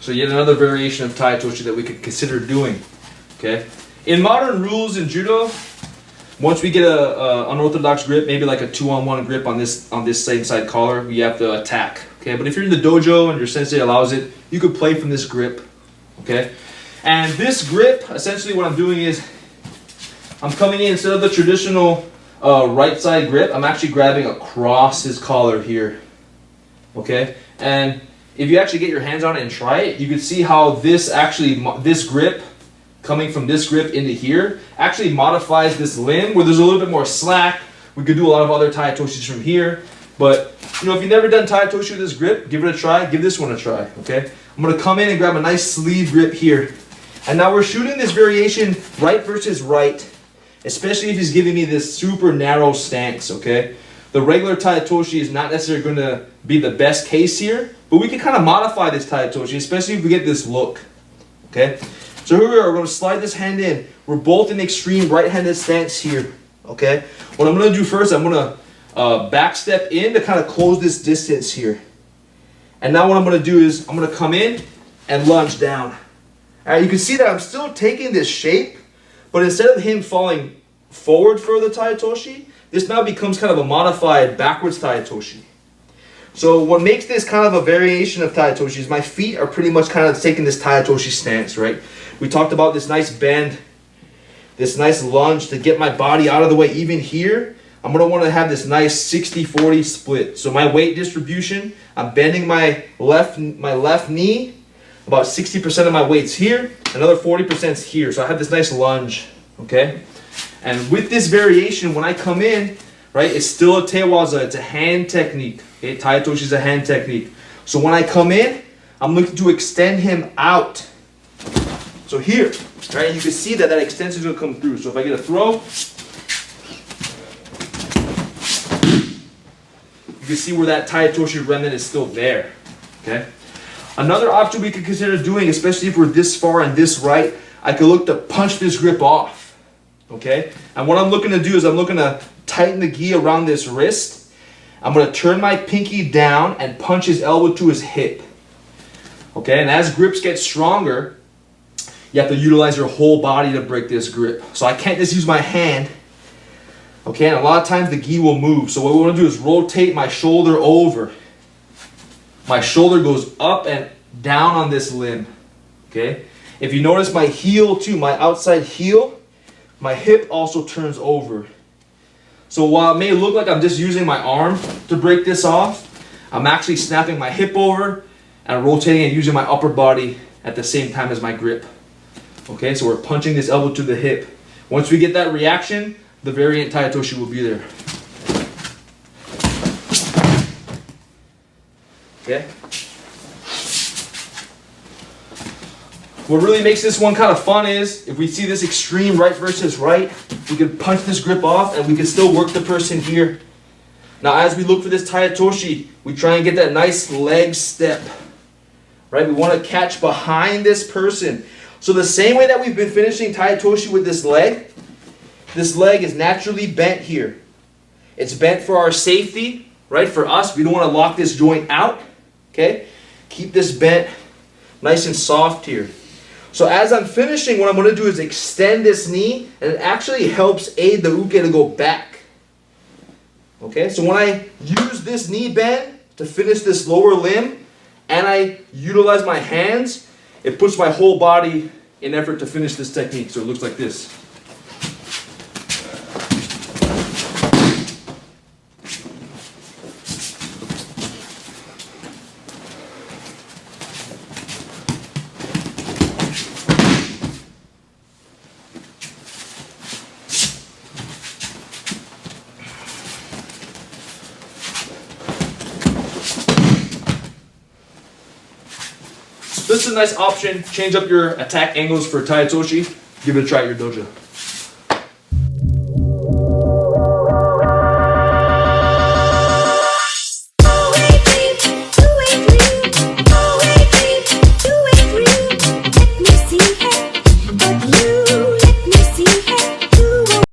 So yet another variation of Tai Otoshi that we could consider doing. Okay. In modern rules in judo, once we get a unorthodox grip, maybe like a 2-on-1 grip on this same side collar, we have to attack. Okay. But if you're in the dojo and your sensei allows it, you could play from this grip. Okay. And this grip, essentially what I'm doing is I'm coming in, instead of the traditional right side grip, I'm actually grabbing across his collar here. Okay. And if you actually get your hands on it and try it, you can see how this grip, coming from this grip into here, actually modifies this limb where there's a little bit more slack. We could do a lot of other Tai Otoshis from here. But, you know, if you've never done Tai Otoshi with this grip, give it a try. Give this one a try, okay? I'm going to come in and grab a nice sleeve grip here. And now we're shooting this variation right versus right, especially if he's giving me this super narrow stance, okay? The regular Tai Otoshi is not necessarily going to be the best case here, but we can kind of modify this Tai Otoshi, especially if we get this look, okay? So here we are, we're going to slide this hand in. We're both in extreme right-handed stance here, okay? What I'm going to do first, I'm going to back step in to kind of close this distance here. And now what I'm going to do is I'm going to come in and lunge down. All right, you can see that I'm still taking this shape, but instead of him falling forward for the Tai Otoshi, this now becomes kind of a modified backwards Tai Otoshi. So what makes this kind of a variation of Tai Otoshi is my feet are pretty much kind of taking this Tai Otoshi stance, right? We talked about this nice bend, this nice lunge to get my body out of the way. Even here, I'm going to want to have this nice 60-40 split. So my weight distribution, I'm bending my left knee, about 60% of my weight's here, another 40% is here. So I have this nice lunge, okay? And with this variation, when I come in, right, it's still a tewaza, it's a hand technique. Okay? Tai Otoshi is a hand technique. So when I come in, I'm looking to extend him out. So here, right, you can see that extension is going to come through. So if I get a throw, you can see where that Tai Otoshi remnant is still there, okay? Another option we could consider doing, especially if we're this far and this right, I could look to punch this grip off, okay? And what I'm looking to do is I'm looking to tighten the gi around this wrist. I'm going to turn my pinky down and punch his elbow to his hip, okay? And as grips get stronger, you have to utilize your whole body to break this grip. So I can't just use my hand. Okay, and a lot of times the gi will move. So what we want to do is rotate my shoulder over. My shoulder goes up and down on this limb. Okay? If you notice my heel too, my outside heel, my hip also turns over. So while it may look like I'm just using my arm to break this off, I'm actually snapping my hip over and rotating and using my upper body at the same time as my grip. Okay, so we're punching this elbow to the hip. Once we get that reaction, the variant Tai Otoshi will be there. Okay. What really makes this one kind of fun is, if we see this extreme right versus right, we can punch this grip off and we can still work the person here. Now as we look for this Tai Otoshi, we try and get that nice leg step. Right, we want to catch behind this person. So the same way that we've been finishing Tai Otoshi with this leg is naturally bent here. It's bent for our safety, right? For us, we don't want to lock this joint out, okay? Keep this bent nice and soft here. So as I'm finishing, what I'm going to do is extend this knee, and it actually helps aid the uke to go back. Okay, so when I use this knee bend to finish this lower limb, and I utilize my hands, it puts my whole body in effort to finish this technique. So it looks like this. This is a nice option. Change up your attack angles for Tai Otoshi. Give it a try at your dojo.